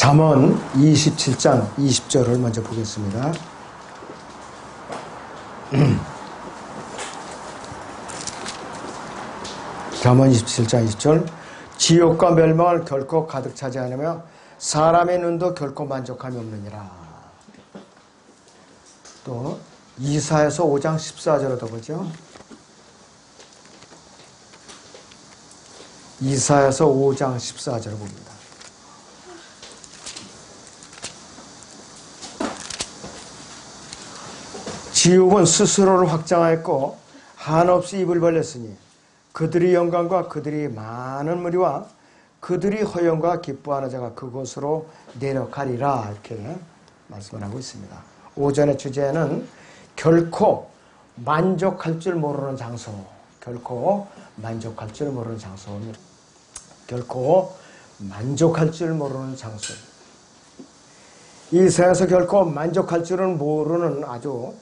잠언 27장 20절을 먼저 보겠습니다. 잠언 27장 20절 지옥과 멸망을 결코 가득 차지 않으며 사람의 눈도 결코 만족함이 없느니라. 또 이사야서 5장 14절에도 보죠. 이사야서 5장 14절을 봅니다. 지옥은 스스로를 확장하였고 한없이 입을 벌렸으니 그들의 영광과 그들의 많은 무리와 그들의 허영과 기뻐하는 자가 그곳으로 내려가리라, 이렇게 말씀을 하고 있습니다. 오전의 주제는 결코 만족할 줄 모르는 장소, 결코 만족할 줄 모르는 장소입니다. 결코 만족할 줄 모르는 장소. 이 세상에서 결코 만족할 줄은 모르는 아주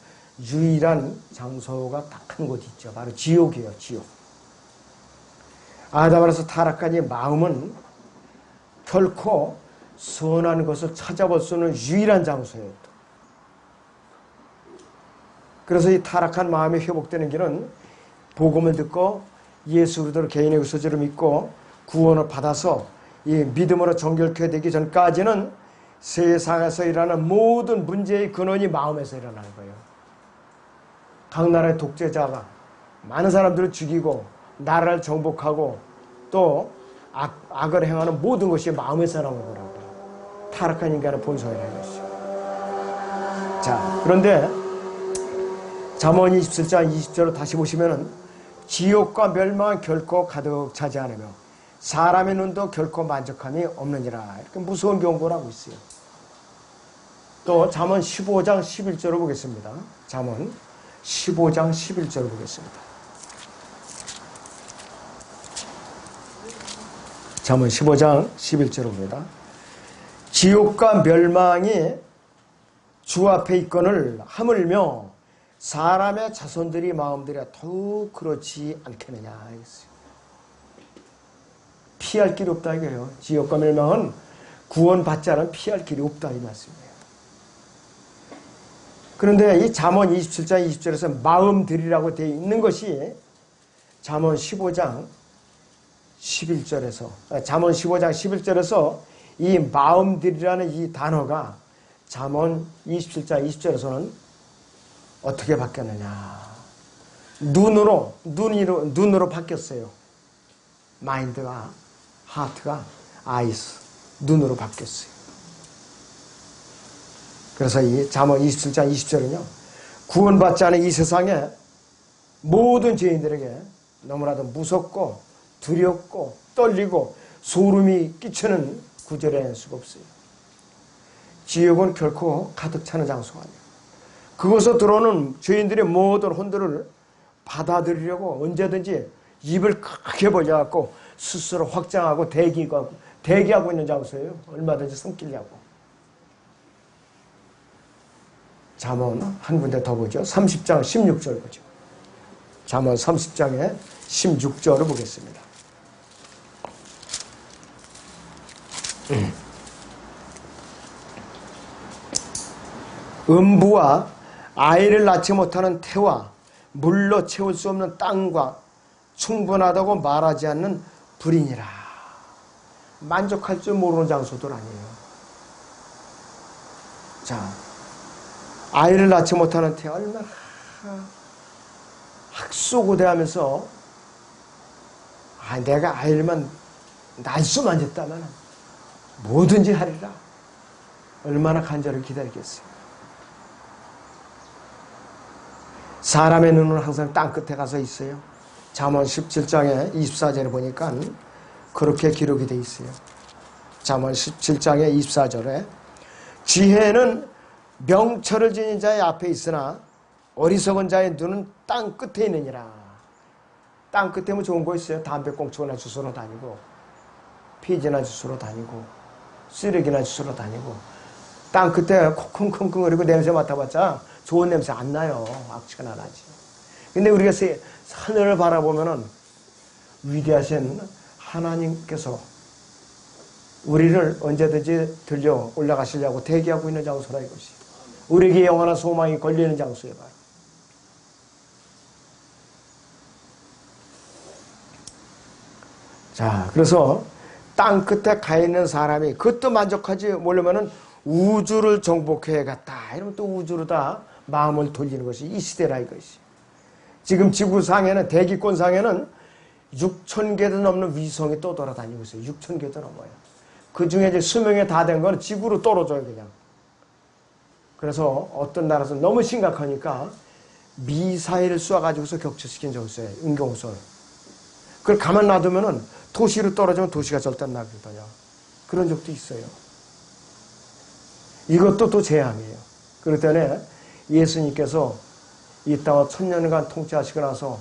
유일한 장소가 딱 한 곳 있죠. 바로 지옥이에요. 지옥. 아담에서 타락한 이 마음은 결코 선한 것을 찾아볼 수 있는 유일한 장소예요. 그래서 이 타락한 마음이 회복되는 길은 복음을 듣고 예수 그리스도를 개인의 구세주로 믿고 구원을 받아서 이 믿음으로 정결케 되기 전까지는 세상에서 일어나는 모든 문제의 근원이 마음에서 일어나는 거예요. 각 나라의 독재자가 많은 사람들을 죽이고 나라를 정복하고 또 악을 행하는 모든 것이 마음에서 나오는 거라고요. 타락한 인간의 본성이라는 것이죠. 자, 그런데 잠언 27장 20절을 다시 보시면은 지옥과 멸망은 결코 가득 차지 않으며 사람의 눈도 결코 만족함이 없느니라, 이렇게 무서운 경고를 하고 있어요. 또 잠언 15장 11절을 보겠습니다. 잠언 15장 11절을 보겠습니다. 잠언 15장 11절을 봅니다. 지옥과 멸망이 주 앞에 있거늘 하물며 사람의 자손들이 마음들이 더욱 그렇지 않겠느냐 했어요. 피할 길이 없다 이거예요. 지옥과 멸망은 구원받지 않으면 피할 길이 없다 이 말씀이에요. 그런데 이 잠언 27장 20절에서 마음들이라고 되어 있는 것이 잠언 15장 11절에서 잠언 15장 11절에서 이 마음들이라는 이 단어가 잠언 27장 20절에서는 어떻게 바뀌었느냐? 눈으로 바뀌었어요. 마인드가, 하트가, 아이스, 눈으로 바뀌었어요. 그래서 이 잠언 27장 20절은요, 구원받지 않은 이 세상에 모든 죄인들에게 너무나도 무섭고 두렵고 떨리고 소름이 끼치는 구절이 아닐 수가 없어요. 지옥은 결코 가득 차는 장소가 아니에요. 그곳에 들어오는 죄인들의 모든 혼들을 받아들이려고 언제든지 입을 크게 벌려갖고 스스로 확장하고 대기하고 있는 장소예요. 얼마든지 숨기려고. 잠언 한 군데 더 보죠. 30장 16절 보죠. 잠언 30장의 16절을 보겠습니다. 음부와 아이를 낳지 못하는 태와 물로 채울 수 없는 땅과 충분하다고 말하지 않는 불이니라. 만족할 줄 모르는 장소들 아니에요. 자, 아이를 낳지 못하는 태, 얼마나 학수고대하면서 내가 아이를만 낳을 수만 있다면 뭐든지 하리라. 얼마나 간절히 기다리겠어요. 사람의 눈은 항상 땅끝에 가서 있어요. 잠언 17장의 24절에 보니까 그렇게 기록이 되어 있어요. 잠언 17장의 24절에 지혜는 명철을 지닌 자의 앞에 있으나 어리석은 자의 눈은 땅끝에 있느니라. 땅끝에 뭐 좋은 거 있어요. 담배꽁초나 주스러 다니고 피지나 주스러 다니고 쓰레기나 주스러 다니고 땅끝에 콩콩콩거리고 냄새 맡아봤자 좋은 냄새 안 나요. 악취가 나지. 근데 우리가 하늘을 바라보면은 위대하신 하나님께서 우리를 언제든지 들려 올라가시려고 대기하고 있는 장소라 이것이. 우리에게 영원한 소망이 걸리는 장소에 봐요. 자, 그래서 땅 끝에 가 있는 사람이 그것도 만족하지 모르면은 우주를 정복해 갔다. 이러면 또 우주로 다 마음을 돌리는 것이 이 시대라 이것이. 지금 지구상에는, 대기권상에는 6,000개도 넘는 위성이 또 돌아다니고 있어요. 6,000개도 넘어요. 그 중에 이제 수명이 다 된 거는 지구로 떨어져요, 그냥. 그래서 어떤 나라에서 너무 심각하니까 미사일을 쏘아가지고서 격추시킨 적이 있어요. 인공호설. 그걸 가만 놔두면은 도시로 떨어지면 도시가 절단나거든요. 그런 적도 있어요. 이것도 또 재앙이에요. 그렇기 때문에 예수님께서 이 땅을 1000년간 통치하시고 나서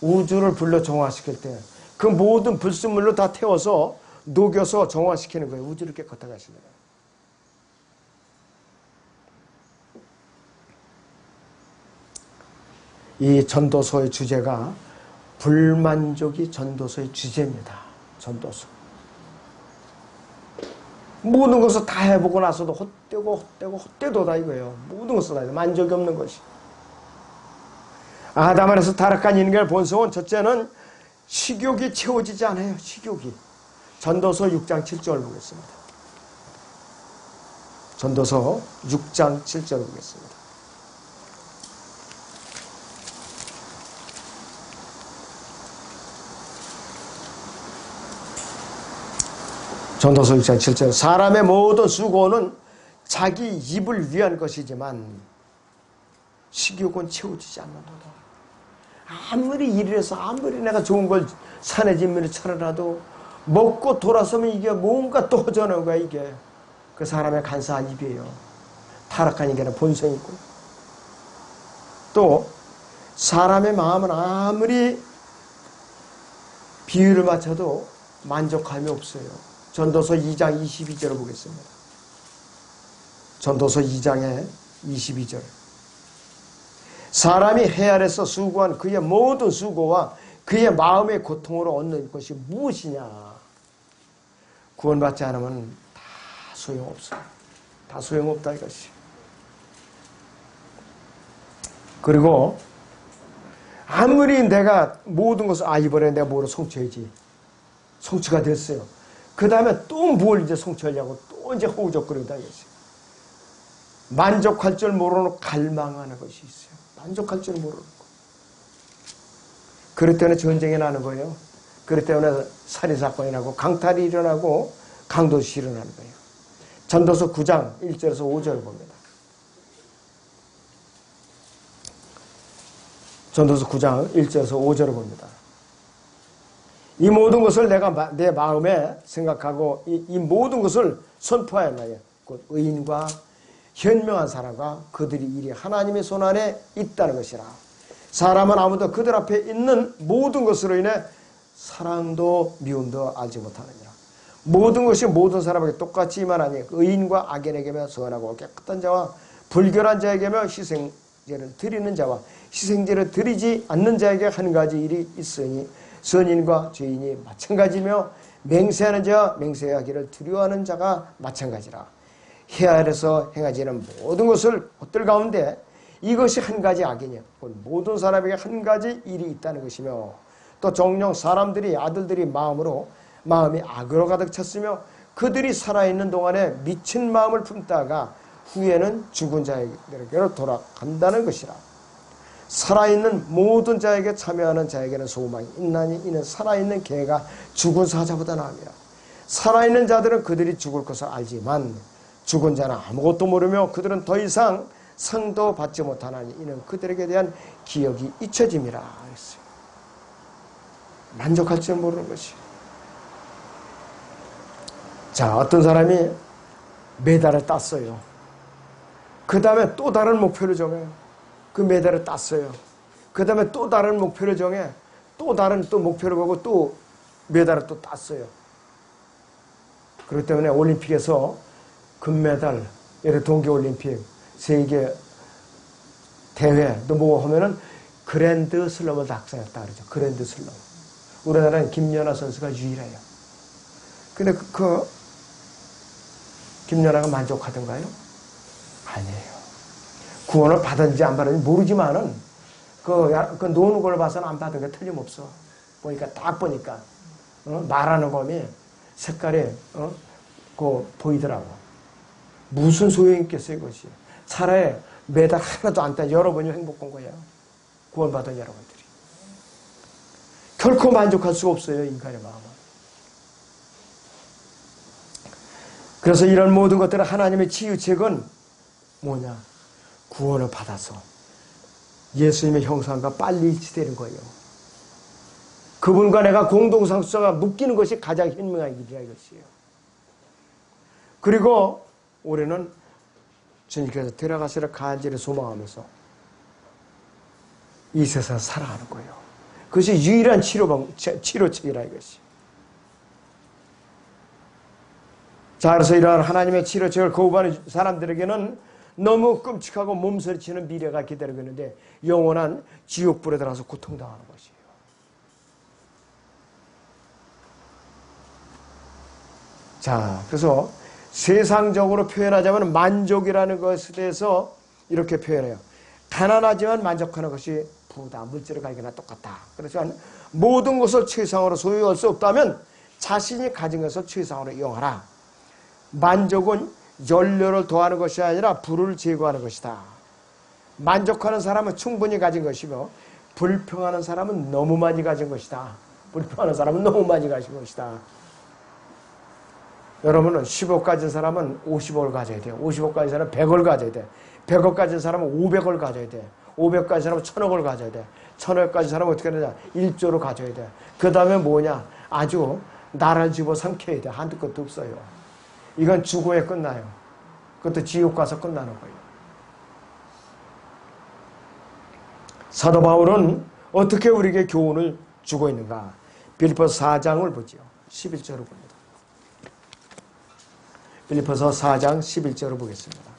우주를 불러 정화시킬 때 그 모든 불순물로 다 태워서 녹여서 정화시키는 거예요. 우주를 깨끗하게 하시는 거예요. 이 전도서의 주제가 불만족이 전도서의 주제입니다. 전도서. 모든 것을 다 해보고 나서도 헛되도다 이거예요. 모든 것을 다 해도 만족이 없는 것이. 아담 안에서 타락한 인간의 본성은 첫째는 식욕이 채워지지 않아요. 식욕이. 전도서 6장 7절 보겠습니다. 전도서 6장 7절 보겠습니다. 전도서 6장 7절. 사람의 모든 수고는 자기 입을 위한 것이지만 식욕은 채워지지 않는다. 아무리 일을 해서 아무리 내가 좋은 걸 산에 진미를 차려놔도 먹고 돌아서면 이게 뭔가 또 허전한 거야 이게. 그 사람의 간사한 입이에요. 타락한 인간의 본성이고. 또 사람의 마음은 아무리 비유를 맞춰도 만족함이 없어요. 전도서 2장 22절을 보겠습니다. 전도서 2장의 22절. 사람이 해 아래서 수고한 그의 모든 수고와 그의 마음의 고통으로 얻는 것이 무엇이냐. 구원받지 않으면 다 소용없어요. 다 소용없다 이것이. 그리고 아무리 내가 모든 것을 이번에 내가 뭐로 성취해야지. 성취가 됐어요. 그 다음에 또 뭘 이제 성취하려고 또 이제 허우적거린다 이것이. 만족할 줄 모르는 갈망하는 것이 있어요. 만족할 줄 모르는 거. 그럴 때는 전쟁이 나는 거예요. 그럴 때는 살인사건이 나고 강탈이 일어나고 강도시 일어나는 거예요. 전도서 9장 1절에서 5절 봅니다. 전도서 9장 1절에서 5절을 봅니다. 이 모든 것을 내가 내 마음에 생각하고 이 모든 것을 선포하였나요? 곧 의인과 현명한 사람과 그들이 일이 하나님의 손안에 있다는 것이라. 사람은 아무도 그들 앞에 있는 모든 것으로 인해 사랑도 미움도 알지 못하느니라. 모든 것이 모든 사람에게 똑같이 임하나니 의인과 악인에게며 선하고 깨끗한 자와 불결한 자에게며 희생제를 드리는 자와 희생제를 드리지 않는 자에게 한 가지 일이 있으니 선인과 죄인이 마찬가지며 맹세하는 자와 맹세하기를 두려워하는 자가 마찬가지라. 해 아래서 행하지는 모든 것을 옷들 가운데 이것이 한 가지 악이냐. 모든 사람에게 한 가지 일이 있다는 것이며 또 정녕 사람들이 아들들이 마음이 악으로 가득 찼으며 그들이 살아있는 동안에 미친 마음을 품다가 후에는 죽은 자에게로 돌아간다는 것이라. 살아있는 모든 자에게 참여하는 자에게는 소망이 있나니 이는 살아있는 개가 죽은 사자보다 나으니라. 살아있는 자들은 그들이 죽을 것을 알지만 죽은 자는 아무것도 모르며 그들은 더 이상 상도 받지 못하나니 이는 그들에게 대한 기억이 잊혀짐이라 했어요. 만족할 줄 모르는 것이. 자, 어떤 사람이 메달을 땄어요. 그 다음에 또 다른 목표를 정해요. 그 메달을 땄어요. 그 다음에 또 다른 목표를 정해 또 다른 또 목표를 보고 또 메달을 또 땄어요. 그렇기 때문에 올림픽에서 금메달, 예를 동계올림픽, 세계 대회, 또 뭐 하면은 그랜드 슬럼을 달성했다 그러죠. 그랜드 슬럼. 우리나라는 김연아 선수가 유일해요. 근데 김연아가 만족하던가요? 아니에요. 구원을 받았는지 안 받았는지 모르지만은 그 노는 걸 봐서는 안 받은 게 틀림없어. 보니까 딱 보니까 말하는 곰이 색깔이 보이더라고. 무슨 소용이 있겠어요, 이것이. 차라리 매달 하나도 안 따. 여러분이 행복한 거예요. 구원받은 여러분들이. 결코 만족할 수가 없어요, 인간의 마음은. 그래서 이런 모든 것들은 하나님의 치유책은 뭐냐? 구원을 받아서 예수님의 형상과 빨리 일치되는 거예요. 그분과 내가 공동상수자가 묶이는 것이 가장 현명한 일이라 이것이에요. 그리고 올해는 주님께서 데려가시라 간절히 소망하면서 이 세상을 살아가는 거예요. 그것이 유일한 치료책이라 이것이. 자, 그래서 이러한 하나님의 치료책을 거부하는 사람들에게는 너무 끔찍하고 몸서리치는 미래가 기다리고 있는데 영원한 지옥불에 들어가서 고통당하는 것이에요. 자, 그래서 세상적으로 표현하자면 만족이라는 것에 대해서 이렇게 표현해요. 가난하지만 만족하는 것이 부다. 물질을 가지거나 똑같다. 그래서 모든 것을 최상으로 소유할 수 없다면 자신이 가진 것을 최상으로 이용하라. 만족은 연료를 더하는 것이 아니라 불을 제거하는 것이다. 만족하는 사람은 충분히 가진 것이고 불평하는 사람은 너무 많이 가진 것이다. 불평하는 사람은 너무 많이 가진 것이다. 여러분은 10억 가진 사람은 50억을 가져야 돼요. 50억 가진 사람은 100억을 가져야 돼. 100억 가진 사람은 500억을 가져야 돼. 500억 가진 사람은 1000억을 가져야 돼. 1000억 가진 사람은 어떻게 되냐? 1조를 가져야 돼. 그 다음에 뭐냐? 아주 나라를 집어삼켜야 돼. 한두 것도 없어요. 이건 죽어야 끝나요. 그것도 지옥 가서 끝나는 거예요. 사도 바울은 어떻게 우리에게 교훈을 주고 있는가? 빌립보서 4장을 보죠. 11절을 봅니다. 빌립보서 4장 11절을 보겠습니다.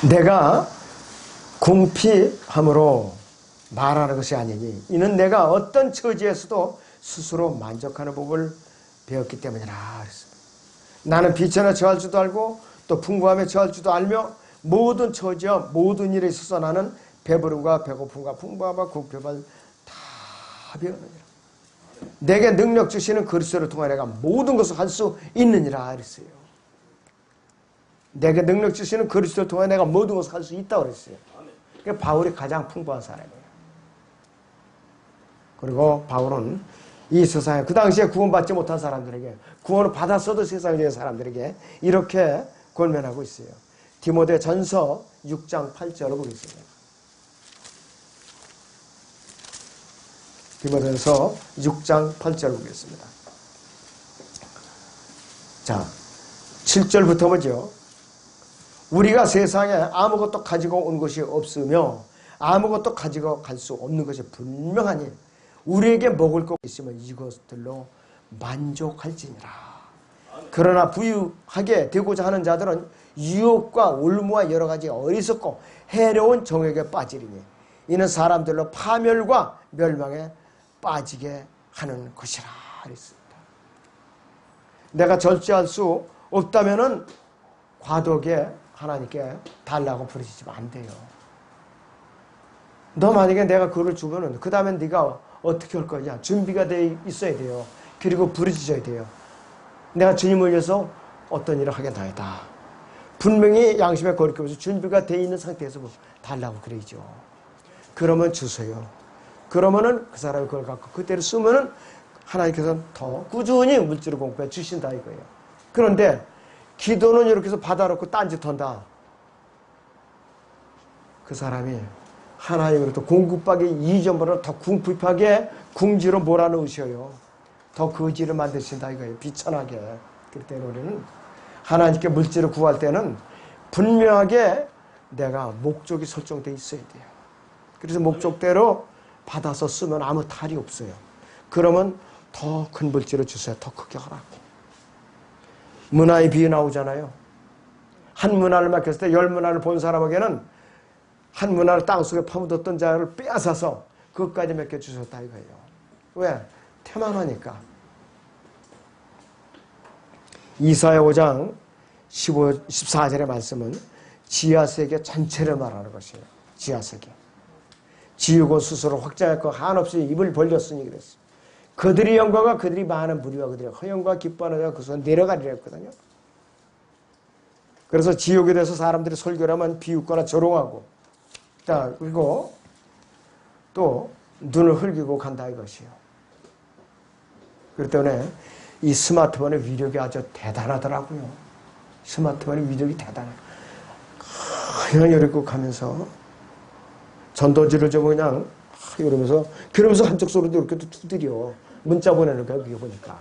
내가 궁핍함으로 말하는 것이 아니니 이는 내가 어떤 처지에서도 스스로 만족하는 법을 배웠기 때문이라 그랬습니다. 나는 비천에 처할 줄도 알고 또 풍부함에 처할 줄도 알며 모든 처지와 모든 일에 있어서 나는 배부름과 배고픔과 풍부함과 궁핍을 다 배우느니라. 내게 능력 주시는 그리스도를 통해 내가 모든 것을 할 수 있느니라 그랬어요. 내게 능력 주시는 그리스도를 통해 내가 모든 것을 할 수 있다고 그랬어요. 그러니까 바울이 가장 풍부한 사람이에요. 그리고 바울은 이 세상에 그 당시에 구원받지 못한 사람들에게 구원을 받았어도 세상에 있는 사람들에게 이렇게 권면하고 있어요. 디모데 전서 6장 8절을 보겠습니다. 디모데전서 6장 8절 보겠습니다. 자, 7절부터 보죠. 우리가 세상에 아무것도 가지고 온 것이 없으며 아무것도 가지고 갈 수 없는 것이 분명하니 우리에게 먹을 것 있으면 이것들로 만족할지니라. 그러나 부유하게 되고자 하는 자들은 유혹과 올무와 여러 가지 어리석고 해로운 정욕에 빠지리니 이는 사람들로 파멸과 멸망에 빠지게 하는 것이라 그랬습니다. 내가 절제할 수 없다면은 과도하게 하나님께 달라고 부르시면 안 돼요. 너 만약에 내가 그걸 주면은 그 다음에 네가 어떻게 할 거냐? 준비가 돼 있어야 돼요. 그리고 부르짖어야 돼요. 내가 주님을 위해서 어떤 일을 하겠나이다. 분명히 양심에 거리끼면서 준비가 돼 있는 상태에서 달라고 그러죠. 그러면 주세요. 그러면은 그 사람이 그걸 갖고 그대로 쓰면은 하나님께서는 더 꾸준히 물질을 공급해 주신다 이거예요. 그런데 기도는 이렇게 해서 받아놓고 딴짓한다. 그 사람이 하나님으로부터 공급받기 이전보다 더 궁핍하게 궁지로 몰아넣으셔요. 더 거지를 만드신다 이거예요. 비천하게. 그럴 때는 우리는 하나님께 물질을 구할 때는 분명하게 내가 목적이 설정되어 있어야 돼요. 그래서 목적대로 받아서 쓰면 아무 탈이 없어요. 그러면 더 큰 물질을 주세요. 더 크게 하라고. 문화의 비유 나오잖아요. 한 문화를 맡겼을 때 10문화를 본 사람에게는 한 문화를 땅속에 파묻었던 자를 빼앗아서 그것까지 맡겨주셨다 이거예요. 왜? 태만하니까. 이사야 5장 14절의 말씀은 지하세계 전체를 말하는 것이에요. 지하세계. 지우고 스스로 확장할 것 한없이 입을 벌렸으니 그랬어요. 그들의 영광과 그들이 많은 무리와 그들의 허영과 기뻐하는 자가 그 손에 내려가리라 했거든요. 그래서 지옥에 대해서 사람들이 설교를 하면 비웃거나 조롱하고, 그리고 또 눈을 흘기고 간다 이것이에요. 그렇기 때문에 이 스마트폰의 위력이 아주 대단하더라고요. 스마트폰의 위력이 대단해요. 그냥 이렇게 가면서 전도지를 좀 그냥 그러면서 한쪽 소리도 이렇게 두드려. 문자 보내는 거야, 그게 보니까.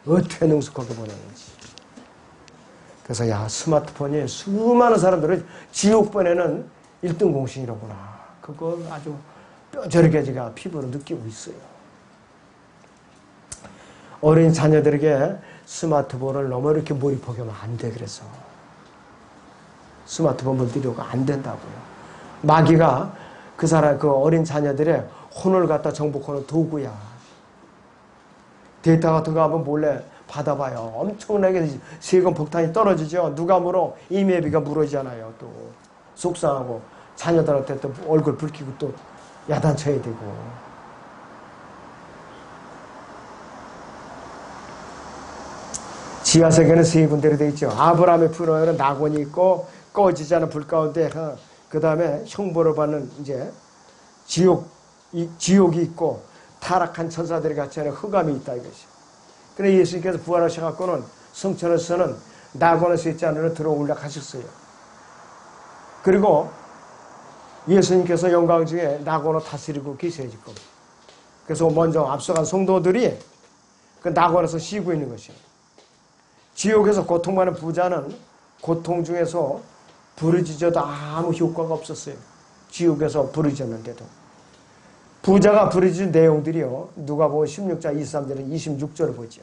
어떻게 능숙하게 보내는지. 그래서 야, 스마트폰이 수많은 사람들을 지옥 보내는 1등 공신이라구나. 그걸 아주 뼈저리게 제가 피부로 느끼고 있어요. 어린 자녀들에게 스마트폰을 너무 이렇게 몰입하게 하면 안 돼, 그래서. 스마트폰 물들이고 안 된다고요. 마귀가 그 어린 자녀들의 혼을 갖다 정복하는 도구야. 데이터 같은 거 한번 몰래 받아봐요. 엄청나게 세금 폭탄이 떨어지죠. 누가 물어? 이메비가 물어지잖아요. 또 속상하고 자녀들한테 또 얼굴 붉히고 또 야단쳐야 되고. 지하세계는 세 군데로 되어 있죠. 아브라함의 분노에는 낙원이 있고 꺼지지 않은 불 가운데 그 다음에 형벌을 받는 이제 지옥이 있고 타락한 천사들이 같이 하는 흑암이 있다 이것이. 그래 예수님께서 부활하셔갖고는 성천에서는 낙원에서 있지 않으려 들어올라 가셨어요. 그리고 예수님께서 영광 중에 낙원을 다스리고 계셔야지 겁니다. 그래서 먼저 앞서간 성도들이 그 낙원에서 쉬고 있는 것이에요. 지옥에서 고통받는 부자는 고통 중에서 부르짖어도 아무 효과가 없었어요. 지옥에서 부르짖었는데도. 부자가 부르짖은 내용들이요. 누가복음 16장 23절에서 26절을 보죠.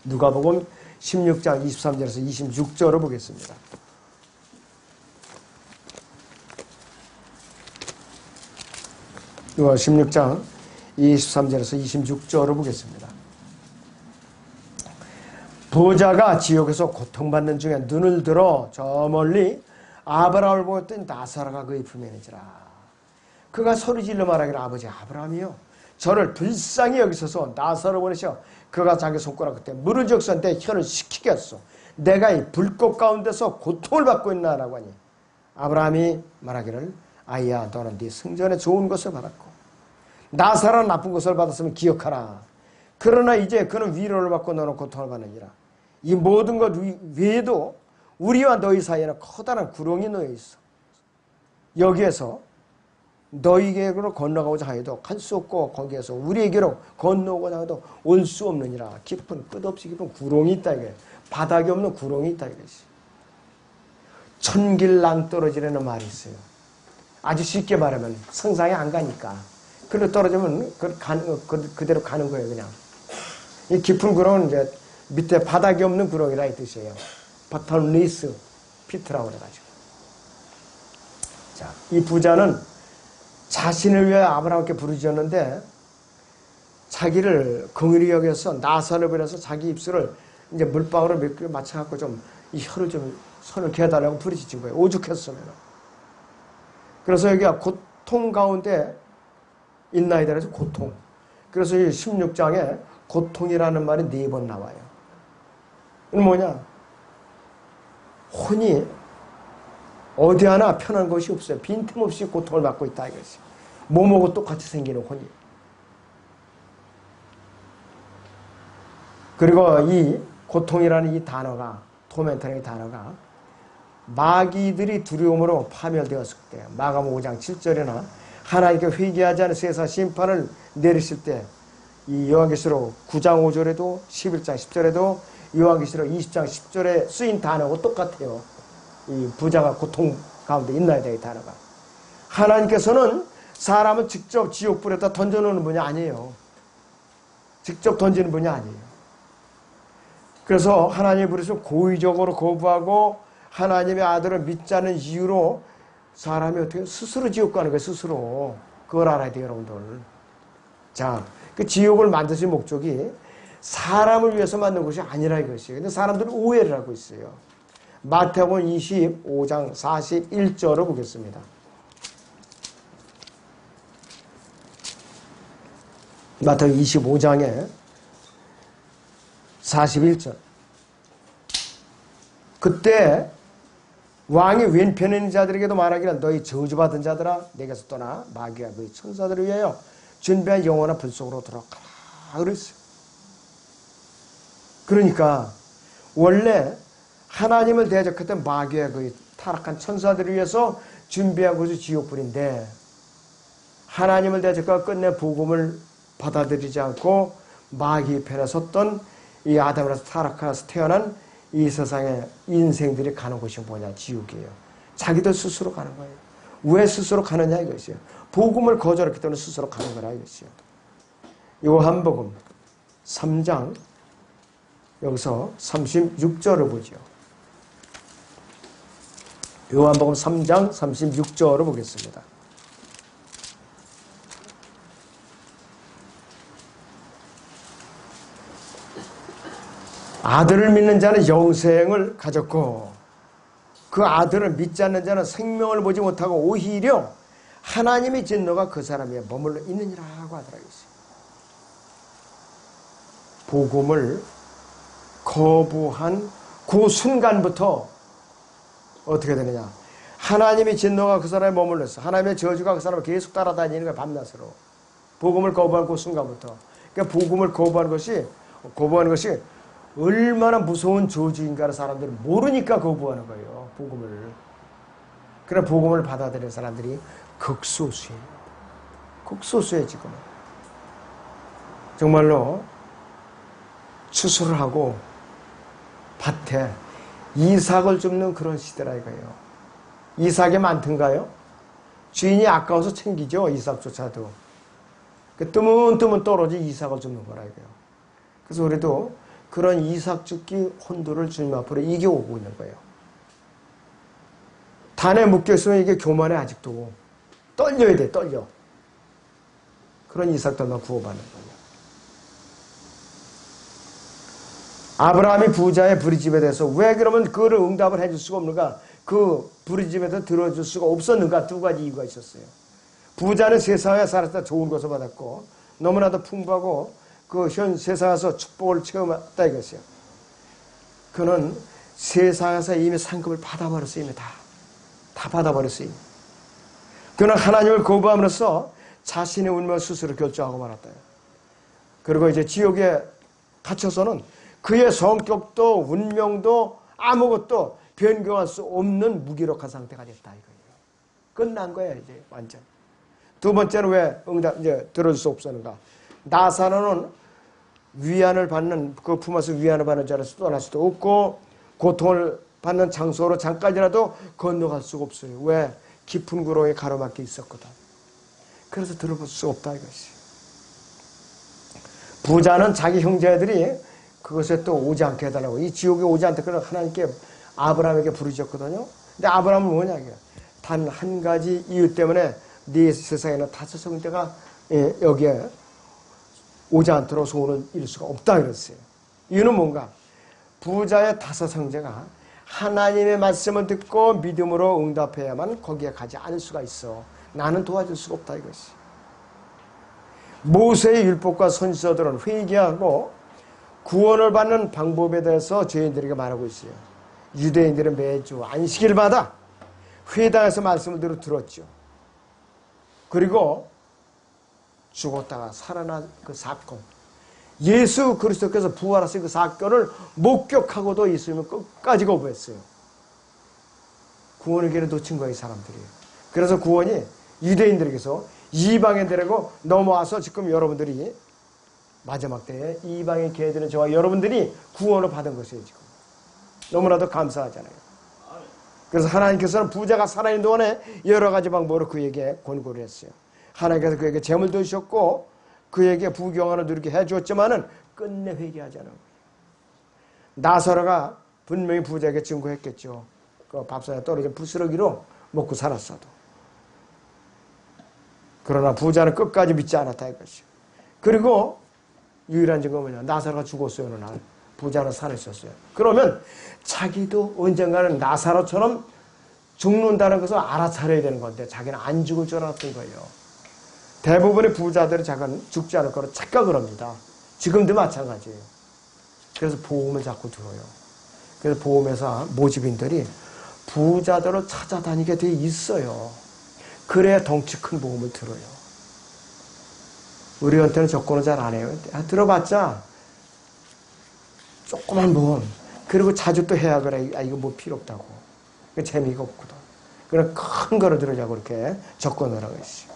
누가복음 16장 23절에서 26절을 보겠습니다. 누가복음 16장 23절에서 26절을 보겠습니다. 부자가 지옥에서 고통받는 중에 눈을 들어 저 멀리 아브라함을 보았더니 나사로가 그의 품에니지라. 그가 소리질러 말하기를 아버지 아브라함이요 저를 불쌍히 여기소서 나사로 보내셔. 그가 자기 손가락 끝에 물을 적셔 내 혀를 식히게 했소. 내가 이 불꽃 가운데서 고통을 받고 있나라고 하니 아브라함이 말하기를 아이야 너는 네 승전에 좋은 것을 받았고 나사로는 나쁜 것을 받았으면 기억하라. 그러나 이제 그는 위로를 받고 너는 고통을 받느니라. 이 모든 것 외에도 우리와 너희 사이에는 커다란 구렁이 놓여 있어. 여기에서 너희에게로 건너가고자 하여도 갈 수 없고 거기에서 우리에게로 건너오고자 하여도 올 수 없느니라. 깊은 끝없이 깊은 구렁이 있다 이게. 바닥이 없는 구렁이 있다 이것이. 천길 낭떠러지라는 말이 있어요. 아주 쉽게 말하면 상상이 안 가니까. 그리고 떨어지면 그대로 가는 거예요 그냥. 이 깊은 구렁은 이제 밑에 바닥이 없는 구렁이라 이 뜻이에요. 바텀리스 피트라고 그래가지고. 자, 이 부자는 자신을 위해 아브라함께 부르짖었는데 자기를 긍휼히 여겨서 나사를 보내서 자기 입술을 이제 물방울을 몇 개 맞춰갖고 좀 이 혀를 좀 손을 개달라고 부르짖은 거예요. 오죽했으면. 그래서 여기가 고통 가운데 있나이다 그래서 고통. 그래서 이 16장에 고통이라는 말이 4번 나와요. 이건 뭐냐? 혼이 어디 하나 편한 것이 없어요. 빈틈없이 고통을 받고 있다 이것이. 몸하고 똑같이 생기는 혼이. 그리고 이 고통이라는 이 단어가 토멘트라는 이 단어가 마귀들이 두려움으로 파멸되었을 때 마가복음 5장 7절이나 하나님께 회개하지 않은 세상 심판을 내리실 때 이 요한계시록 9장 5절에도 11장 10절에도 요한계시록 20장 10절에 쓰인 단어하고 똑같아요. 이 부자가 고통 가운데 있나야 돼, 이 단어가. 하나님께서는 사람을 직접 지옥불에다 던져놓는 분이 아니에요. 직접 던지는 분이 아니에요. 그래서 하나님의 부르심을 고의적으로 거부하고 하나님의 아들을 믿지 않는 이유로 사람이 어떻게 스스로 지옥 가는 거예요, 스스로. 그걸 알아야 돼요, 여러분들. 자, 그 지옥을 만드신 목적이 사람을 위해서 만든 것이 아니라 이것이에요. 근데 사람들이 오해를 하고 있어요. 마태복음 25장 41절을 보겠습니다. 마태복음 25장에 41절. 그때 왕이 왼편에 있는 자들에게도 말하기를 너희 저주받은 자들아 내게서 떠나 마귀와 그의 천사들을 위하여 준비한 영원한 불 속으로 들어가라 그랬어요. 그러니까 원래 하나님을 대적했던 마귀와 그의 타락한 천사들을 위해서 준비한 것이 지옥불인데 하나님을 대적하고 끝내 복음을 받아들이지 않고 마귀 편에 섰던 이 아담에서 타락해서 태어난 이 세상의 인생들이 가는 곳이 뭐냐? 지옥이에요. 자기들 스스로 가는 거예요. 왜 스스로 가느냐 이것이에요. 복음을 거절했기 때문에 스스로 가는 거라 이것이에요. 요한복음 3장 여기서 36절을 보죠. 요한복음 3장 36절을 보겠습니다. 아들을 믿는 자는 영생을 가졌고 그 아들을 믿지 않는 자는 생명을 보지 못하고 오히려 하나님의 진노가 그 사람 위에 머물러 있느니라고 하더라고요. 복음을 거부한 그 순간부터 어떻게 되느냐? 하나님의 진노가 그 사람에 머물렀어. 하나님의 저주가 그 사람을 계속 따라다니는 거야, 밤낮으로. 복음을 거부한 그 순간부터. 그러니까 복음을 거부하는 것이 얼마나 무서운 저주인가를 사람들이 모르니까 거부하는 거예요. 복음을. 그래 복음을 받아들이는 사람들이 극소수예요. 극소수예요 지금은. 정말로 추수를 하고 밭에 이삭을 줍는 그런 시대라 이거예요. 이삭이 많던가요? 주인이 아까워서 챙기죠. 이삭조차도. 뜨문뜨문 떨어져 이삭을 줍는 거라 이거예요. 그래서 우리도 그런 이삭 줍기 혼돈을 주님 앞으로 이겨오고 있는 거예요. 단에 묶여있으면 이게 교만해 아직도. 떨려야 돼, 떨려. 그런 이삭들만 구워받는 거예요. 아브라함이 부자의 부리집에 대해서 왜 그러면 그거를 응답을 해줄 수가 없는가? 그 부리집에서 들어줄 수가 없었는가? 두 가지 이유가 있었어요. 부자는 세상에 살았을 때 좋은 것을 받았고 너무나도 풍부하고 그 현 세상에서 축복을 체험했다 이것이요. 그는 세상에서 이미 상급을 받아버렸어요. 이미 다 받아버렸어요. 그는 하나님을 거부함으로써 자신의 운명을 스스로 결정하고 말았다. 그리고 이제 지옥에 갇혀서는 그의 성격도 운명도 아무것도 변경할 수 없는 무기력한 상태가 됐다 이거예요. 끝난 거야 이제 완전. 두 번째는 왜 응답 이제 들어줄 수 없었는가? 나사로는 위안을 받는 그 품에서 위안을 받는 자로서 떠날 수도 없고 고통을 받는 장소로 잠깐이라도 건너갈 수가 없어요. 왜? 깊은 구렁에 가로막혀 있었거든. 그래서 들어볼 수 없다 이것이. 부자는 자기 형제들이 그것에 또 오지 않게 해달라고 이 지옥에 오지 않게 하나님께 아브라함에게 부르셨거든요. 근데 아브라함은 뭐냐 이게 단 한 가지 이유 때문에 네 세상에는 다섯 형제가 여기에 오지 않도록 소원을 이룰 수가 없다 그랬어요. 이유는 뭔가? 부자의 다섯 형제가 하나님의 말씀을 듣고 믿음으로 응답해야만 거기에 가지 않을 수가 있어. 나는 도와줄 수가 없다 이것이. 모세의 율법과 선지서들은 회개하고 구원을 받는 방법에 대해서 죄인들에게 말하고 있어요. 유대인들은 매주 안식일마다 회당에서 말씀을 들었죠. 그리고 죽었다가 살아난 그 사건, 예수 그리스도께서 부활하신 그 사건을 목격하고도 있으면 끝까지 거부했어요. 구원의 길을 놓친 거예요, 이 사람들이. 그래서 구원이 유대인들에게서 이방인들에게 넘어와서 지금 여러분들이 마지막 때에 이방인 교회들은 저와 여러분들이 구원을 받은 것이에요, 지금. 너무나도 감사하잖아요. 그래서 하나님께서는 부자가 살아있는 동안에 여러 가지 방법으로 그에게 권고를 했어요. 하나님께서 그에게 재물도 주셨고 그에게 부경화를 누리게 해주었지만은 끝내 회개하지 않은 거예요. 나사로가 분명히 부자에게 증거했겠죠. 그 밥상에 떨어진 부스러기로 먹고 살았어도. 그러나 부자는 끝까지 믿지 않았다 이것이요. 그리고 유일한 증거는 뭐냐? 나사로가 죽었어요. 어느 날. 부자는 살아있었어요. 그러면 자기도 언젠가는 나사로처럼 죽는다는 것을 알아차려야 되는 건데 자기는 안 죽을 줄 알았던 거예요. 대부분의 부자들은 자기는 죽지 않을 거로 착각을 합니다. 지금도 마찬가지예요. 그래서 보험을 자꾸 들어요. 그래서 보험회사 모집인들이 부자들을 찾아다니게 돼 있어요. 그래야 덩치 큰 보험을 들어요. 우리한테는 조건을 잘 안 해요. 들어봤자 조그만 보험. 그리고 자주 또 해야 그래. 이거 뭐 필요 없다고. 재미가 없거든. 그런 큰 거를 들으자고 이렇게 조건을 하고 있어요.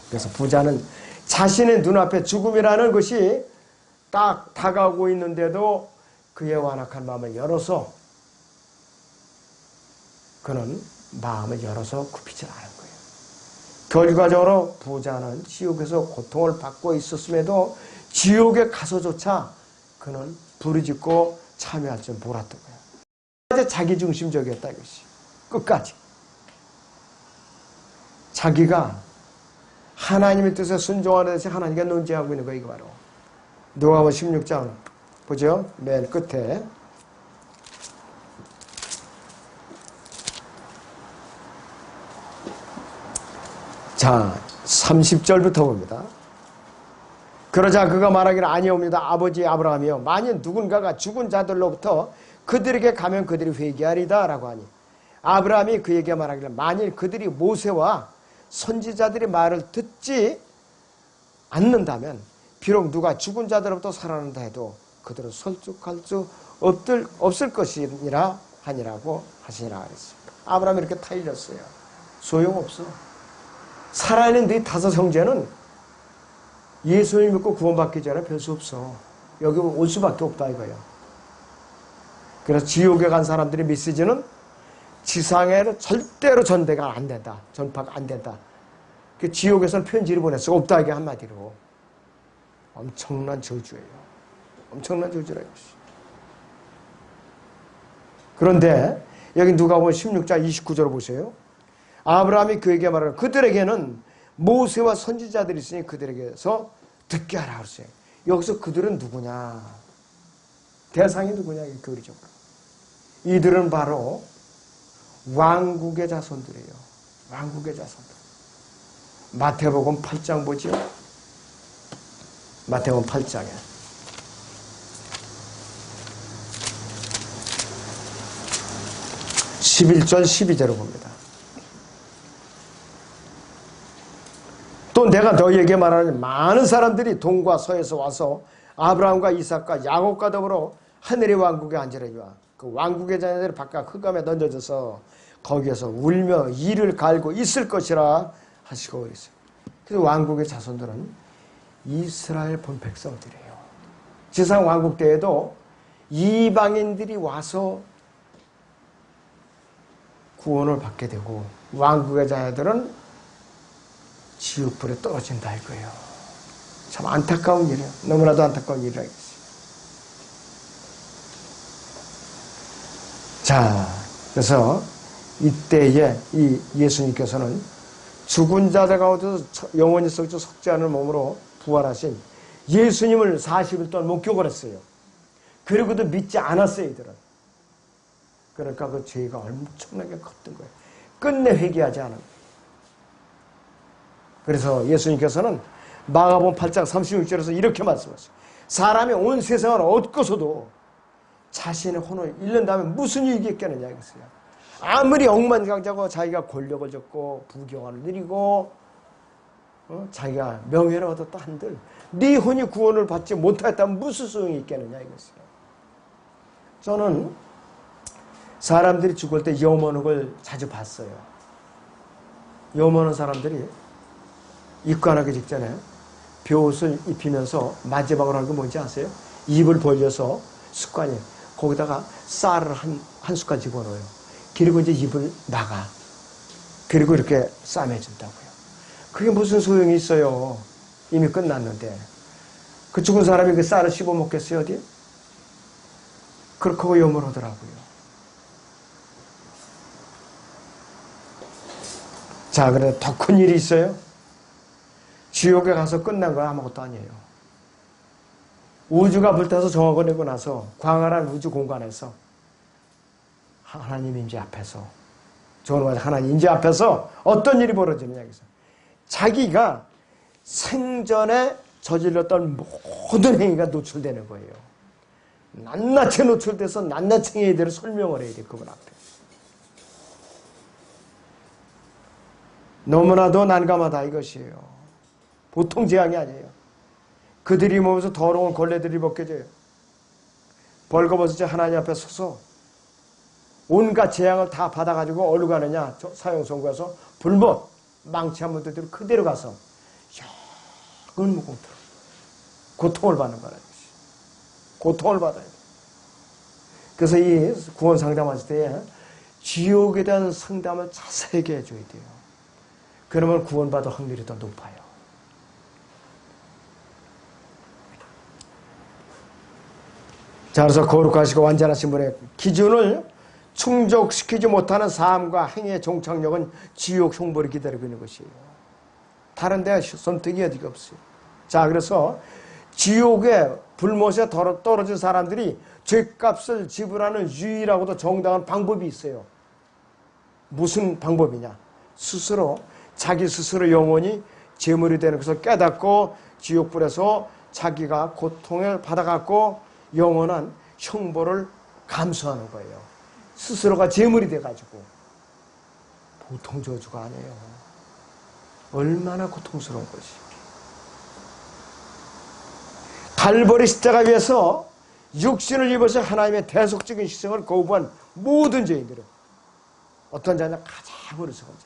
그래서 부자는 자신의 눈앞에 죽음이라는 것이 딱 다가오고 있는데도 그의 완악한 마음을 열어서 그는 마음을 열어서 굽히지 않은 거예요. 결과적으로 부자는 지옥에서 고통을 받고 있었음에도 지옥에 가서조차 그는 부르짖고 참여할 줄 몰랐던 거예요. 자기중심적이었다 이것이. 끝까지. 자기가 하나님의 뜻에 순종하는 데서 하나님과 논쟁하고 있는 거예요. 이거 바로. 누가복음 16장 보죠? 맨 끝에. 자, 30절부터 봅니다. 그러자 그가 말하기를 아니옵니다. 아버지 아브라함이여 만일 누군가가 죽은 자들로부터 그들에게 가면 그들이 회개하리다 라고 하니 아브라함이 그에게 말하기를 만일 그들이 모세와 선지자들의 말을 듣지 않는다면 비록 누가 죽은 자들로부터 살아난다 해도 그들은 설득할 수 없을 것이니라 하니라고 하시니라 그랬습니다. 아브라함이 이렇게 타일렸어요. 소용없어. 살아있는 네 다섯 형제는 예수를 믿고 구원받기 전에 별 수 없어. 여기 올 수밖에 없다 이거예요. 그래서 지옥에 간 사람들의 메시지는 지상에는 절대로 전대가 안 된다. 전파가 안 된다. 그 지옥에서는 편지를 보낼 수가 없다. 이게 한마디로. 엄청난 저주예요. 엄청난 저주라 이것이. 그런데 여기 누가복음 16장 29절을 보세요. 아브라함이 그에게 말하는 그들에게는 모세와 선지자들이 있으니 그들에게서 듣게 하라 그랬어요. 여기서 그들은 누구냐? 대상이 누구냐? 이 교리적으로. 이들은 바로 왕국의 자손들이에요. 왕국의 자손들. 마태복음 8장 보죠. 마태복음 8장에 11절 12절을 봅니다. 또 내가 너희에게 말하는 많은 사람들이 동과 서에서 와서 아브라함과 이삭과 야곱과 더불어 하늘의 왕국에 앉으려니와 그 왕국의 자녀들이 바깥 흑암에 던져져서 거기에서 울며 이를 갈고 있을 것이라 하시고 있어요. 그래서 왕국의 자손들은 이스라엘 본 백성들이에요. 지상 왕국 때에도 이방인들이 와서 구원을 받게 되고 왕국의 자녀들은 지옥불에 떨어진다 이거예요. 참 안타까운 일이에요. 너무나도 안타까운 일이라겠어요. 자, 그래서 이때에 이 예수님께서는 죽은 자들 가운데서 영원히 석지 않은 몸으로 부활하신 예수님을 40일 동안 목격을 했어요. 그리고도 믿지 않았어요, 이들은. 그러니까 그 죄가 엄청나게 컸던 거예요. 끝내 회개하지 않은 거예요. 그래서 예수님께서는 마가복음 8장 36절에서 이렇게 말씀하셨어요. 사람이 온 세상을 얻고서도 자신의 혼을 잃는다면 무슨 이익이 있겠느냐 이것이요. 아무리 억만장자고 자기가 권력을 줬고 부경화를 누리고 자기가 명예를 얻었다 한들 네 혼이 구원을 받지 못했다면 무슨 소용이 있겠느냐 이것이요. 저는 사람들이 죽을 때 염원흙을 자주 봤어요. 염원한 사람들이 입관하기 직전에 벼옷을 입히면서 마지막으로 하는 거 뭔지 아세요? 입을 벌려서 습관이 거기다가 쌀을 한 숟갈 집어넣어요. 그리고 이제 입을 나가. 그리고 이렇게 싸매준다고요. 그게 무슨 소용이 있어요? 이미 끝났는데. 그 죽은 사람이 그 쌀을 씹어 먹겠어요, 어디? 그렇게 하고 염을 하더라고요. 자, 그런데 더 큰 일이 있어요. 지옥에 가서 끝난 건 아무것도 아니에요. 우주가 불타서 정화가 되고 나서 광활한 우주 공간에서 하나님 임재 앞에서 하나님 임재 앞에서 어떤 일이 벌어지느냐 해서 자기가 생전에 저질렀던 모든 행위가 노출되는 거예요. 낱낱이 노출돼서 낱낱이 행위대로 설명을 해야 돼, 그분 앞에. 너무나도 난감하다 이것이에요. 보통 재앙이 아니에요. 그들이 몸에서 더러운 걸레들이 벗겨져요. 벌거벗은 하나님 앞에 서서 온갖 재앙을 다 받아가지고 어디로 가느냐, 사형선고에서 불못 망치 한 번도 들고 그대로 가서 은 무공터로 고통을 받는 거라는 것이. 고통을 받아야 돼. 그래서 이 구원 상담하실 때 지옥에 대한 상담을 자세하게 해줘야 돼요. 그러면 구원받을 확률이 더 높아요. 자, 그래서 거룩하시고 완전하신 분의 기준을 충족시키지 못하는 삶과 행위의 종착역은 지옥 형벌이 기다리고 있는 것이에요. 다른 데 선택이 어디가 없어요. 자, 그래서 지옥에 불못에 떨어진 사람들이 죄값을 지불하는 유일하고도 정당한 방법이 있어요. 무슨 방법이냐? 자기 스스로 영혼이 제물이 되는 것을 깨닫고 지옥불에서 자기가 고통을 받아갖고 영원한 형벌을 감수하는 거예요. 스스로가 제물이 돼가지고. 보통 저주가 아니에요. 얼마나 고통스러운 것이. 갈보리 십자가 위에서 육신을 입어서 하나님의 대속적인 희생을 거부한 모든 죄인들은 어떤 자냐? 가장 어리석은 자.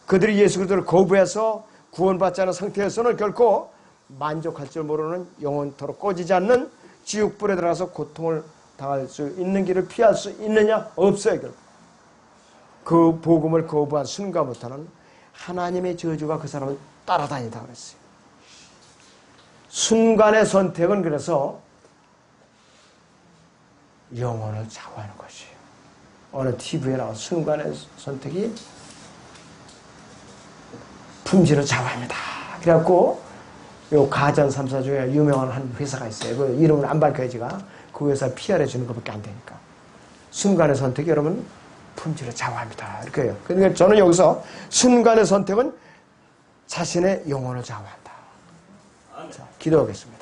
그들이 예수 그리스도를 거부해서 구원받지 않은 상태에서는 결코 만족할 줄 모르는 영원토록 꺼지지 않는 지옥불에 들어가서 고통을 당할 수 있는 길을 피할 수 있느냐? 없어요. 결국. 그 복음을 거부한 순간부터는 하나님의 저주가 그 사람을 따라다니다 그랬어요. 순간의 선택은 그래서 영혼을 좌우하는 것이에요. 어느 TV에 나온 순간의 선택이 품질을 좌우합니다. 그래갖고 요 가전 3사 중에 유명한 한 회사가 있어요. 그 이름을 안 밝혀야지가 그 회사 PR해 주는 것밖에 안 되니까. 순간의 선택이 여러분 품질을 좌우합니다. 이렇게 해요. 그러니까 저는 여기서 순간의 선택은 자신의 영혼을 좌우한다. 자, 기도하겠습니다.